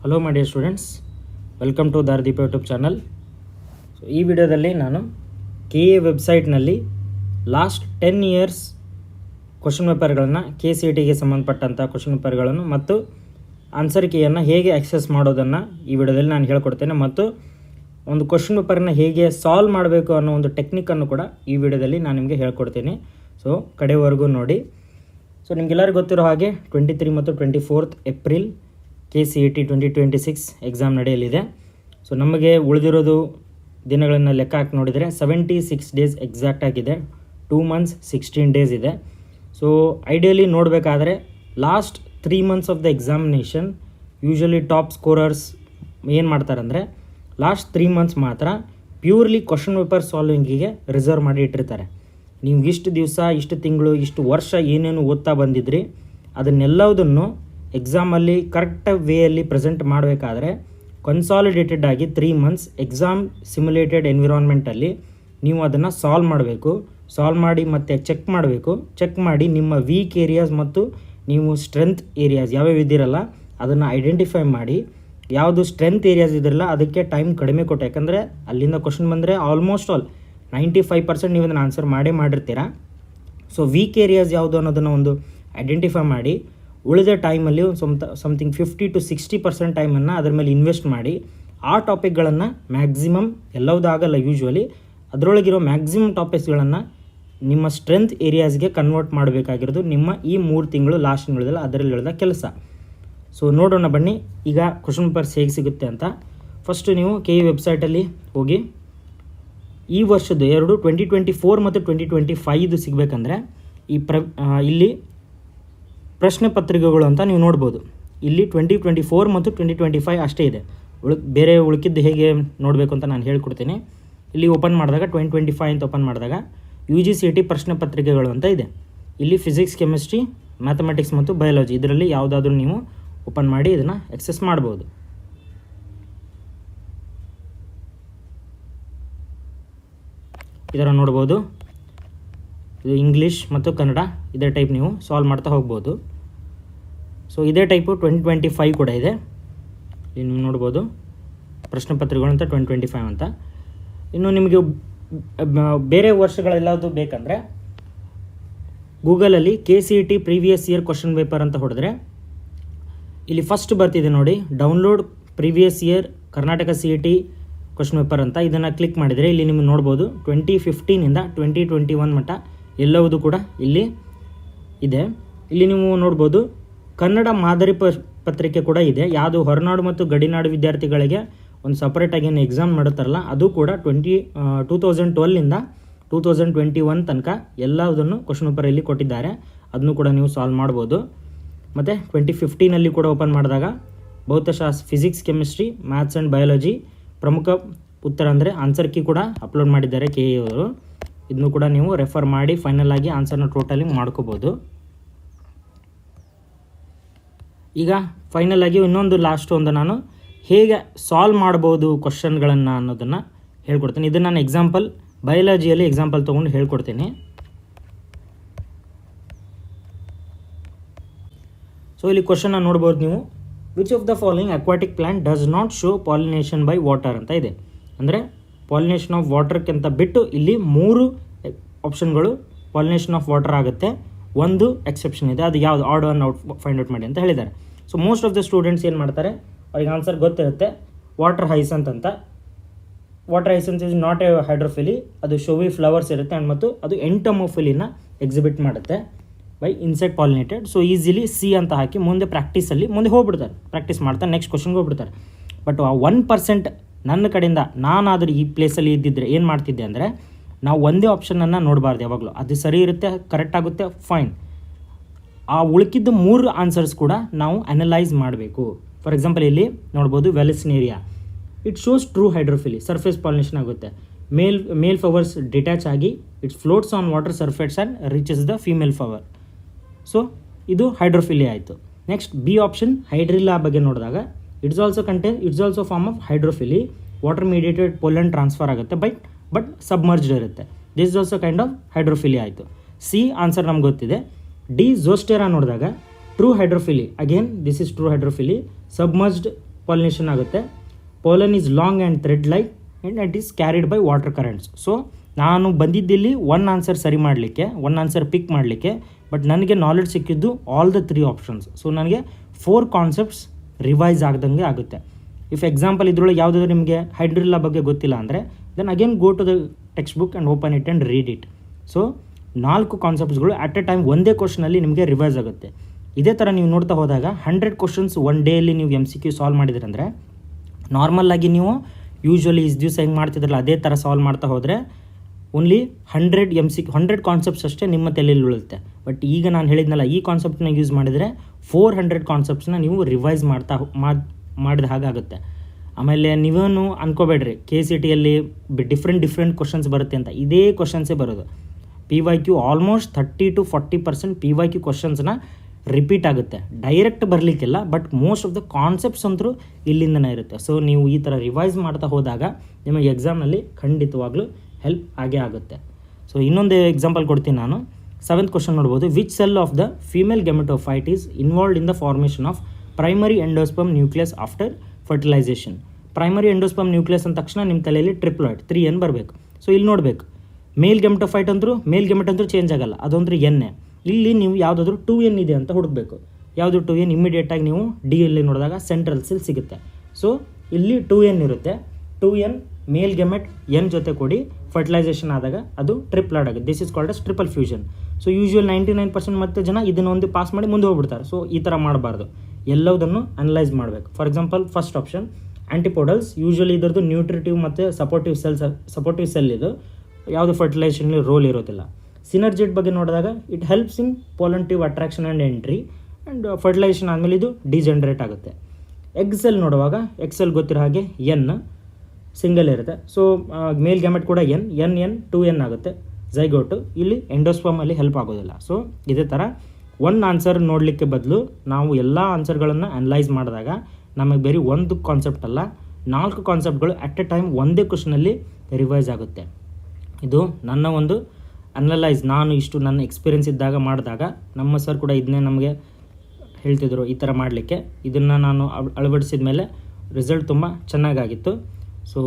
Hello my dear students, welcome to Dharadeepa YouTube channel. So ಈ ವಿಡಿಯೋದಲ್ಲಿ ನಾನು KA ವೆಬ್ಸೈಟ್ನಲ್ಲಿ ಲಾಸ್ಟ್ 10 ಇಯರ್ಸ್ ಕ್ವಶನ್ ಪೇಪರ್ಗಳನ್ನು KCETಗೆ ಸಂಬಂಧಪಟ್ಟಂಥ ಕ್ವಶನ್ ಪೇಪರ್ಗಳನ್ನು ಮತ್ತು ಆನ್ಸರ್ ಕೀಯನ್ನು ಹೇಗೆ ಆಕ್ಸೆಸ್ ಮಾಡೋದನ್ನು ಈ ವಿಡಿಯೋದಲ್ಲಿ ನಾನು ಹೇಳ್ಕೊಡ್ತೇನೆ ಮತ್ತು ಒಂದು ಕ್ವಶನ್ ಪೇಪರ್ನ ಹೇಗೆ ಸಾಲ್ವ್ ಮಾಡಬೇಕು ಅನ್ನೋ ಒಂದು ಟೆಕ್ನಿಕನ್ನು ಕೂಡ ಈ ವಿಡಿಯೋದಲ್ಲಿ ನಾನು ನಿಮಗೆ ಹೇಳ್ಕೊಡ್ತೀನಿ. ಸೊ ಕಡೆವರೆಗೂ ನೋಡಿ. ಸೊ ನಿಮಗೆಲ್ಲರಿಗೂ ಗೊತ್ತಿರೋ ಹಾಗೆ 23 ಮತ್ತು 24 ಏಪ್ರಿಲ್ KCET 2026 ಎಕ್ಸಾಮ್ ನಡೆಯಲಿದೆ. ಸೊ ನಮಗೆ ಉಳಿದಿರೋದು ದಿನಗಳನ್ನು ಲೆಕ್ಕ ಹಾಕಿ ನೋಡಿದರೆ 76 ಡೇಸ್ ಎಕ್ಸಾಕ್ಟ್ ಆಗಿದೆ. 2 months 16 ಡೇಸ್ ಇದೆ. ಸೊ ಐಡಿಯಲಿ ನೋಡಬೇಕಾದ್ರೆ last 3 months of the examination usually top scorers ಏನು ಮಾಡ್ತಾರೆ ಅಂದರೆ ಲಾಸ್ಟ್ 3 months ಮಾತ್ರ ಪ್ಯೂರ್ಲಿ ಕ್ವಶನ್ ಪೇಪರ್ ಸಾಲ್ವಿಂಗಿಗೆ ರಿಸರ್ವ್ ಮಾಡಿ ಇಟ್ಟಿರ್ತಾರೆ. ನೀವು ಇಷ್ಟು ದಿವಸ, ಇಷ್ಟು ತಿಂಗಳು, ಇಷ್ಟು ವರ್ಷ ಏನೇನು ಓದ್ತಾ ಬಂದಿದ್ರಿ ಅದನ್ನೆಲ್ಲದನ್ನು ಎಕ್ಸಾಮಲ್ಲಿ ಕರೆಕ್ಟ್ ವೇಯಲ್ಲಿ ಪ್ರೆಸೆಂಟ್ ಮಾಡಬೇಕಾದ್ರೆ ಕನ್ಸಾಲಿಡೇಟೆಡ್ ಆಗಿ 3 months ಎಕ್ಸಾಮ್ ಸಿಮ್ಯುಲೇಟೆಡ್ ಎನ್ವಿರಾನ್ಮೆಂಟಲ್ಲಿ ನೀವು ಅದನ್ನು ಸಾಲ್ವ್ ಮಾಡಬೇಕು. ಸಾಲ್ವ್ ಮಾಡಿ ಮತ್ತು ಚೆಕ್ ಮಾಡಿ ನಿಮ್ಮ ವೀಕ್ ಏರಿಯಾಸ್ ಮತ್ತು ನೀವು ಸ್ಟ್ರೆಂತ್ ಏರಿಯಾಸ್ ಯಾವ್ಯಾವ ಇದ್ದಿರಲ್ಲ ಅದನ್ನು ಐಡೆಂಟಿಫೈ ಮಾಡಿ. ಯಾವುದು ಸ್ಟ್ರೆಂತ್ ಏರಿಯಾಸ್ ಇದ್ದಿರಲ್ಲ ಅದಕ್ಕೆ ಟೈಮ್ ಕಡಿಮೆ ಕೊಟ್ಟು, ಯಾಕಂದರೆ ಅಲ್ಲಿಂದ ಕ್ವಶನ್ ಬಂದರೆ ಆಲ್ಮೋಸ್ಟ್ ಆಲ್ 95% ನೀವು ಅದನ್ನು ಆನ್ಸರ್ ಮಾಡಿರ್ತೀರ. ಸೊ ವೀಕ್ ಏರಿಯಾಸ್ ಯಾವುದು ಅನ್ನೋದನ್ನು ಒಂದು ಐಡೆಂಟಿಫೈ ಮಾಡಿ ಉಳಿದ ಟೈಮಲ್ಲಿ ಸಮಥಿಂಗ್ 50 to 60% ಟೈಮನ್ನು ಅದರ ಮೇಲೆ ಇನ್ವೆಸ್ಟ್ ಮಾಡಿ ಆ ಟಾಪಿಕ್ಗಳನ್ನು ಮ್ಯಾಕ್ಸಿಮಮ್, ಎಲ್ಲವುದಾಗಲ್ಲ ಯೂಶ್ವಲಿ, ಅದರೊಳಗಿರೋ ಮ್ಯಾಕ್ಸಿಮಮ್ ಟಾಪಿಕ್ಸ್ಗಳನ್ನು ನಿಮ್ಮ ಸ್ಟ್ರೆಂತ್ ಏರಿಯಾಸ್ಗೆ ಕನ್ವರ್ಟ್ ಮಾಡಬೇಕಾಗಿರೋದು ನಿಮ್ಮ ಈ 3 ತಿಂಗಳು ಲಾಸ್ಟ್ ತಿಂಗಳಲ್ಲ ಅದರಲ್ಲಿ ಹೇಳಿದ ಕೆಲಸ. ಸೊ ನೋಡೋಣ ಬನ್ನಿ ಈಗ ಕ್ವಶನ್ ಪೇಪರ್ಸ್ ಹೇಗೆ ಸಿಗುತ್ತೆ ಅಂತ. ಫಸ್ಟು ನೀವು KE ವೆಬ್ಸೈಟಲ್ಲಿ ಹೋಗಿ ಈ ವರ್ಷದ್ದು 2024 ಮತ್ತು 2025 ಸಿಗಬೇಕಂದ್ರೆ ಇಲ್ಲಿ ಪ್ರಶ್ನೆ ಪತ್ರಿಕೆಗಳು ಅಂತ ನೀವು ನೋಡ್ಬೋದು. ಇಲ್ಲಿ 2024 ಮತ್ತು 2025 ಅಷ್ಟೇ ಇದೆ. ಬೇರೆ ಉಳಿಕಿದ್ದು ಹೇಗೆ ನೋಡಬೇಕು ಅಂತ ನಾನು ಹೇಳ್ಕೊಡ್ತೀನಿ. ಇಲ್ಲಿ ಓಪನ್ ಮಾಡಿದಾಗ 2025 ಅಂತ ಓಪನ್ ಮಾಡಿದಾಗ UGCET ಪ್ರಶ್ನೆ ಪತ್ರಿಕೆಗಳು ಅಂತ ಇದೆ. ಇಲ್ಲಿ ಫಿಸಿಕ್ಸ್, ಕೆಮಿಸ್ಟ್ರಿ, ಮ್ಯಾಥಮೆಟಿಕ್ಸ್ ಮತ್ತು ಬಯಾಲಜಿ ಇದರಲ್ಲಿ ಯಾವುದಾದ್ರೂ ನೀವು ಓಪನ್ ಮಾಡಿ ಇದನ್ನು ಆಕ್ಸೆಸ್ ಮಾಡ್ಬೋದು. ಇದರ ನೋಡ್ಬೋದು. ಇದು ಇಂಗ್ಲೀಷ್ ಮತ್ತು ಕನ್ನಡ ಇದೇ ಟೈಪ್ ನೀವು ಸಾಲ್ವ್ ಮಾಡ್ತಾ ಹೋಗ್ಬೋದು. ಸೊ ಇದೇ ಟೈಪು 2025 ಕೂಡ ಇದೆ. ಇಲ್ಲಿ ನೀವು ನೋಡ್ಬೋದು ಪ್ರಶ್ನೆ ಪತ್ರಿಕೆಗಳು ಅಂತ 2025 ಅಂತ. ಇನ್ನು ನಿಮಗೆ ಬೇರೆ ವರ್ಷಗಳೆಲ್ಲದು ಬೇಕಂದರೆ ಗೂಗಲಲ್ಲಿ KCET previous year question paper ಅಂತ ಹೊಡೆದ್ರೆ ಇಲ್ಲಿ ಫಸ್ಟ್ ಬರ್ತಿದೆ ನೋಡಿ, download previous year Karnataka CET question paper ಅಂತ. ಇದನ್ನು ಕ್ಲಿಕ್ ಮಾಡಿದರೆ ಇಲ್ಲಿ ನಿಮಗೆ ನೋಡ್ಬೋದು 2015 2021 ಮಟ್ಟ ಎಲ್ಲವುದು ಕೂಡ ಇಲ್ಲಿ ಇದೆ. ಇಲ್ಲಿ ನೀವು ನೋಡ್ಬೋದು ಕನ್ನಡ ಮಾದರಿ ಪತ್ರಿಕೆ ಕೂಡ ಇದೆ. ಯಾವುದು ಹೊರನಾಡು ಮತ್ತು ಗಡಿನಾಡು ವಿದ್ಯಾರ್ಥಿಗಳಿಗೆ ಒಂದು ಸಪ್ರೇಟಾಗಿ ಏನು ಎಕ್ಸಾಮ್ ಮಾಡುತ್ತಾರಲ್ಲ ಅದು ಕೂಡ 2012 2021 ತನಕ ಎಲ್ಲದನ್ನು ಕ್ವಶನ್ ಪೇಪರ್ ಇಲ್ಲಿ ಕೊಟ್ಟಿದ್ದಾರೆ. ಅದನ್ನು ಕೂಡ ನೀವು ಸಾಲ್ವ್ ಮಾಡ್ಬೋದು. ಮತ್ತು 2015 ಕೂಡ ಓಪನ್ ಮಾಡಿದಾಗ ಭೌತಶಾಸ್ತ್ರ, physics, chemistry, maths and biology ಪ್ರಮುಖ ಉತ್ತರ ಅಂದರೆ ಆನ್ಸರ್ ಕೀ ಕೂಡ ಅಪ್ಲೋಡ್ ಮಾಡಿದ್ದಾರೆ KE ಅವರು. ಇದನ್ನು ಕೂಡ ನೀವು ರೆಫರ್ ಮಾಡಿ ಫೈನಲ್ ಆಗಿ ಆನ್ಸರ್ನ ಟೋಟಲಿಂಗ್ ಮಾಡ್ಕೋಬೋದು. ಈಗ ಫೈನಲ್ ಆಗಿ ಇನ್ನೊಂದು ಲಾಸ್ಟ್ ಒಂದು ನಾನು ಹೇಗೆ ಸಾಲ್ವ್ ಮಾಡ್ಬೋದು ಕ್ವಶನ್ಗಳನ್ನು ಅನ್ನೋದನ್ನು ಹೇಳ್ಕೊಡ್ತೀನಿ. ಇದನ್ನು ನಾನು ಎಕ್ಸಾಂಪಲ್ ಬಯಾಲಜಿಯಲ್ಲಿ ಎಕ್ಸಾಂಪಲ್ ತೊಗೊಂಡು ಹೇಳ್ಕೊಡ್ತೀನಿ. ಸೊ ಇಲ್ಲಿ ಕ್ವಶನ್ನ ನೋಡ್ಬೋದು ನೀವು, which of the following aquatic plant does not show pollination by water ಅಂತ ಇದೆ. ಅಂದರೆ ಪಾಲಿನೇಷನ್ ಆಫ್ ವಾಟರ್ಕ್ಕಿಂತ ಬಿಟ್ಟು ಇಲ್ಲಿ 3 ಆಪ್ಷನ್ಗಳು ಪಾಲಿನೇಷನ್ ಆಫ್ ವಾಟರ್ ಆಗುತ್ತೆ. ಒಂದು ಎಕ್ಸೆಪ್ಷನ್ ಇದೆ, ಅದು ಯಾವುದು ಆಡ್ ಒನ್ ಫೈಂಡ್ ಔಟ್ ಮಾಡಿ ಅಂತ ಹೇಳಿದ್ದಾರೆ. So most of the students ಏನು ಮಾಡ್ತಾರೆ, ಅವ್ರಿಗೆ ಆನ್ಸರ್ ಗೊತ್ತಿರುತ್ತೆ ವಾಟರ್ ಹೈಸಂತ್ ಅಂತ. ವಾಟರ್ ಹೈಸಂತ್ ಇಸ್ ನಾಟ್ ಎ ಹೈಡ್ರೋಫಿಲಿ, ಅದು ಶೋವಿ ಫ್ಲವರ್ಸ್ ಇರುತ್ತೆ ಆ್ಯಂಡ್ ಮತ್ತು ಅದು ಎಂಟಮೋಫಿಲಿನ ಎಕ್ಸಿಬಿಟ್ ಮಾಡುತ್ತೆ by insect pollinated. So easily C ಅಂತ ಹಾಕಿ ಮುಂದೆ ಪ್ರಾಕ್ಟೀಸಲ್ಲಿ ಮುಂದೆ ಹೋಗ್ಬಿಡ್ತಾರೆ, ಪ್ರಾಕ್ಟೀಸ್ ಮಾಡ್ತಾರೆ, ನೆಕ್ಸ್ಟ್ ಕ್ವಶನ್ಗೆ ಹೋಗ್ಬಿಡ್ತಾರೆ. ಬಟ್ ಆ 1% ನನ್ನ ಕಡೆಯಿಂದ ನಾನಾದರೂ ಈ ಪ್ಲೇಸಲ್ಲಿ ಇದ್ದಿದ್ದರೆ ಏನು ಮಾಡ್ತಿದ್ದೆ ಅಂದರೆ ನಾವು ಒಂದೇ ಆಪ್ಷನನ್ನು ನೋಡಬಾರ್ದು ಯಾವಾಗಲೂ. ಅದು ಸರಿ ಇರುತ್ತೆ, ಕರೆಕ್ಟ್ ಆಗುತ್ತೆ, ಫೈನ್. ಆ ಉಳಿಕಿದ್ದ 3 ಆನ್ಸರ್ಸ್ ಕೂಡ ನಾವು ಅನಲೈಸ್ ಮಾಡಬೇಕು. ಫಾರ್ ಎಕ್ಸಾಂಪಲ್ ಇಲ್ಲಿ ನೋಡ್ಬೋದು Vallisneria, it shows true hydrophily, surface pollination ಆಗುತ್ತೆ. ಮೇಲ್ ಫ್ಲವರ್ಸ್ ಡಿಟ್ಯಾಚ್ ಆಗಿ it's floats on water surface and reaches the female flower. So ಇದು ಹೈಡ್ರೋಫಿಲಿ ಆಯಿತು. ನೆಕ್ಸ್ಟ್ B ಆಪ್ಷನ್ ಹೈಡ್ರಿಲ್ಲಾ ಬಗ್ಗೆ ನೋಡಿದಾಗ it's also form of hydrophily, water mediated pollen transfer ಆಗುತ್ತೆ but submerged ಇರುತ್ತೆ. This is also kind of hydrophily ಆಯಿತು. C answer ನಮ್ಗೆ ಗೊತ್ತಿದೆ. D Zostera ನೋಡಿದಾಗ true hydrophily, again this is true ಹೈಡ್ರೋಫಿಲಿ, submerged pollination ಆಗುತ್ತೆ. Pollen is long and thread like and it is carried by water currents. So ನಾನು ಬಂದಿದ್ದಿಲ್ಲಿ one answer ಸರಿ ಮಾಡಲಿಕ್ಕೆ, one answer ಪಿಕ್ ಮಾಡಲಿಕ್ಕೆ, but ನನಗೆ knowledge ಸಿಕ್ಕಿದ್ದು ಆಲ್ ದ 3 ಆಪ್ಷನ್ಸ್. ಸೊ ನನಗೆ 4 concepts revise ಆಗ್ದಂಗೆ ಆಗುತ್ತೆ. If example ಇದ್ರೊಳಗೆ ಯಾವುದಾದ್ರೂ ನಿಮಗೆ ಹೈಡ್ರಿಲ್ಲಾ ಬಗ್ಗೆ ಗೊತ್ತಿಲ್ಲ ಅಂದರೆ then again go to the textbook and open it and read it. So 4 ಕಾನ್ಸೆಪ್ಟ್ಸ್ಗಳು ಅಟ್ ಎ ಟೈಮ್ ಒಂದೇ ಕ್ವಶನಲ್ಲಿ ನಿಮಗೆ ರಿವೈಸ್ ಆಗುತ್ತೆ. ಇದೇ ಥರ ನೀವು ನೋಡ್ತಾ ಹೋದಾಗ 100 ಕ್ವಶನ್ಸ್ ಒನ್ ಡೇಯಲ್ಲಿ ನೀವು MCQ ಸಾಲ್ವ್ ಮಾಡಿದ್ರಂದರೆ ನಾರ್ಮಲ್ಲಾಗಿ ನೀವು ಯೂಶ್ವಲಿ ಇಷ್ಟು ದಿವಸ ಹೆಂಗೆ ಮಾಡ್ತಿದ್ರಲ್ಲ ಅದೇ ಥರ ಸಾಲ್ವ್ ಮಾಡ್ತಾ ಹೋದರೆ ಓನ್ಲಿ 100 ಕಾನ್ಸೆಪ್ಟ್ಸ್ ಅಷ್ಟೇ ನಿಮ್ಮ ತಲೆಯಲ್ಲಿ ಉಳಿಯುತ್ತೆ. ಬಟ್ ಈಗ ನಾನು ಹೇಳಿದ್ನಲ್ಲ ಈ ಕಾನ್ಸೆಪ್ಟ್ನ ಯೂಸ್ ಮಾಡಿದರೆ 400 ಕಾನ್ಸೆಪ್ಟ್ಸ್ನ ನೀವು ರಿವೈಸ್ ಮಾಡಿದ ಹಾಗಾಗುತ್ತೆ. ಆಮೇಲೆ ನೀವೇನು ಅನ್ಕೋಬೇಡ್ರಿ KCTಯಲ್ಲಿ ಡಿಫ್ರೆಂಟ್ ಕ್ವಶನ್ಸ್ ಬರುತ್ತೆ ಅಂತ. ಇದೇ ಕ್ವಶನ್ಸೇ ಬರೋದು. PYQ ಆಲ್ಮೋಸ್ಟ್ 30 to 40% PYQ ಕ್ವಶನ್ಸ್ನ ರಿಪೀಟ್ ಆಗುತ್ತೆ. ಡೈರೆಕ್ಟ್ ಬರಲಿಕ್ಕಿಲ್ಲ, but most of the concepts ಅಂತೂ ಇಲ್ಲಿಂದನೇ ಇರುತ್ತೆ. ಸೊ ನೀವು ಈ ಥರ ರಿವೈಸ್ ಮಾಡ್ತಾ ಹೋದಾಗ ನಿಮಗೆ ಎಕ್ಸಾಮ್ನಲ್ಲಿ ಖಂಡಿತವಾಗ್ಲೂ ಹೆಲ್ಪ್ ಆಗೇ ಆಗುತ್ತೆ. ಸೊ ಇನ್ನೊಂದು ಎಕ್ಸಾಂಪಲ್ ಕೊಡ್ತೀನಿ ನಾನು. 7th ಕ್ವಶನ್ ನೋಡ್ಬೋದು. Which cell of the female gametophyte is involved in the formation of primary endosperm nucleus after fertilization. Primary endosperm nucleus ಅಂದ ತಕ್ಷಣ ನಿಮ್ಮ ತಲೆಯಲ್ಲಿ ಟ್ರಿಪ್ಲಾಯ್ಡ್ 3N ಬರಬೇಕು. ಸೊ ಇಲ್ಲಿ ನೋಡಬೇಕು, ಮೇಲ್ ಗೆಮೆಟೋಫೈಟ್ ಅಂದರೂ ಚೇಂಜ್ ಆಗಲ್ಲ, ಅದೊಂದ್ರೆ ಎನ್ನೇ. ಇಲ್ಲಿ ನೀವು ಯಾವುದಾದ್ರೂ 2N ಇದೆ ಅಂತ ಹುಡುಕಬೇಕು. ಯಾವುದು 2N? ಇಮಿಡಿಯೇಟಾಗಿ ನೀವು ಡಿ ಅಲ್ಲಿ ನೋಡಿದಾಗ ಸೆಂಟ್ರಲ್ ಸೆಲ್ ಸಿಗುತ್ತೆ. ಸೊ ಇಲ್ಲಿ 2N ಇರುತ್ತೆ. 2N ಮೇಲ್ ಗೆಮೆಟ್ N ಜೊತೆ ಕೂಡಿ ಫರ್ಟಿಲೈಸೇಷನ್ ಆದಾಗ ಅದು ಟ್ರಿಪ್ಲಾಯ್ಡ್ ಆಗುತ್ತೆ. This is called as triple fusion. So usual 99% ಮತ್ತೆ ಜನ ಇದನ್ನೊಂದು ಪಾಸ್ ಮಾಡಿ ಮುಂದೆ ಹೋಗ್ಬಿಡ್ತಾರೆ. ಸೊ ಈ ಥರ ಮಾಡಬಾರ್ದು, ಎಲ್ಲದನ್ನು ಅನಲೈಸ್ ಮಾಡಬೇಕು. For example first option antipodals, usually ಇದರದ್ದು ನ್ಯೂಟ್ರಿಟಿವ್ ಮತ್ತು ಸಪೋರ್ಟಿವ್ ಸೆಲ್ ಇದು ಯಾವುದು ಫರ್ಟಿಲೈಸೇಷನ್ಲಿ ರೋಲ್ ಇರೋದಿಲ್ಲ. ಸಿನರ್ಜಿಟ್ ಬಗ್ಗೆ ನೋಡಿದಾಗ it helps in pollen tube attraction and entry and fertilisation ಆದಮೇಲೆ ಇದು ಡಿಜನರೇಟ್ ಆಗುತ್ತೆ. ಎಗ್ ಸೆಲ್ ನೋಡುವಾಗ ಎಗ್ ಸೆಲ್ ಗೊತ್ತಿರೋ ಹಾಗೆ N ಸಿಂಗಲ್ ಇರುತ್ತೆ. ಸೊ ಮೇಲ್ ಗ್ಯಾಮೆಟ್ ಕೂಡ N 2N ಆಗುತ್ತೆ. ಝೈಗೋಟು ಇಲ್ಲಿ ಎಂಡೋಸ್ಪರ್ಮಲ್ಲಿ ಹೆಲ್ಪ್ ಆಗೋದಿಲ್ಲ. ಸೊ ಇದೇ ಥರ ಒಂದು ಆನ್ಸರ್ ನೋಡಲಿಕ್ಕೆ ಬದಲು ನಾವು ಎಲ್ಲ ಆನ್ಸರ್ಗಳನ್ನು ಅನಲೈಸ್ ಮಾಡಿದಾಗ ನಮಗೆ ಬೇರೆ ಒಂದು ಕಾನ್ಸೆಪ್ಟ್ ಅಲ್ಲ 4 ಕಾನ್ಸೆಪ್ಟ್ಗಳು ಅಟ್ ಎ ಟೈಮ್ ಒಂದೇ ಕ್ವಶನಲ್ಲಿ ರಿವೈಸ್ ಆಗುತ್ತೆ. ಇದು ನನ್ನ ಒಂದು ಅನಲೈಸ್. ನಾನು ಇಷ್ಟು ನನ್ನ ಎಕ್ಸ್ಪೀರಿಯೆನ್ಸ್ ಇದ್ದಾಗ ಮಾಡಿದಾಗ ನಮ್ಮ ಸರ್ ಕೂಡ ಇದನ್ನೇ ನಮಗೆ ಹೇಳ್ತಿದ್ರು ಈ ಥರ ಮಾಡಲಿಕ್ಕೆ. ಇದನ್ನು ನಾನು ಅಳವಡಿಸಿದ ಮೇಲೆ ರಿಸಲ್ಟ್ ತುಂಬ ಚೆನ್ನಾಗಾಗಿತ್ತು. ಸೊ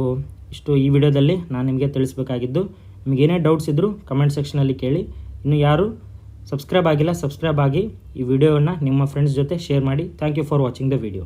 ಇಷ್ಟು ಈ ವಿಡಿಯೋದಲ್ಲಿ ನಾನು ನಿಮಗೆ ತಿಳಿಸ್ಬೇಕಾಗಿದ್ದು. ನಿಮಗೇನೇ ಡೌಟ್ಸ್ ಇದ್ದರೂ ಕಮೆಂಟ್ ಸೆಕ್ಷನಲ್ಲಿ ಕೇಳಿ. ಇನ್ನು ಯಾರು ಸಬ್ಸ್ಕ್ರೈಬ್ ಆಗಿಲ್ಲ, ಸಬ್ಸ್ಕ್ರೈಬ್ ಆಗಿ ಈ ವಿಡಿಯೋವನ್ನು ನಿಮ್ಮ ಫ್ರೆಂಡ್ಸ್ ಜೊತೆ ಶೇರ್ ಮಾಡಿ. Thank you for watching the video.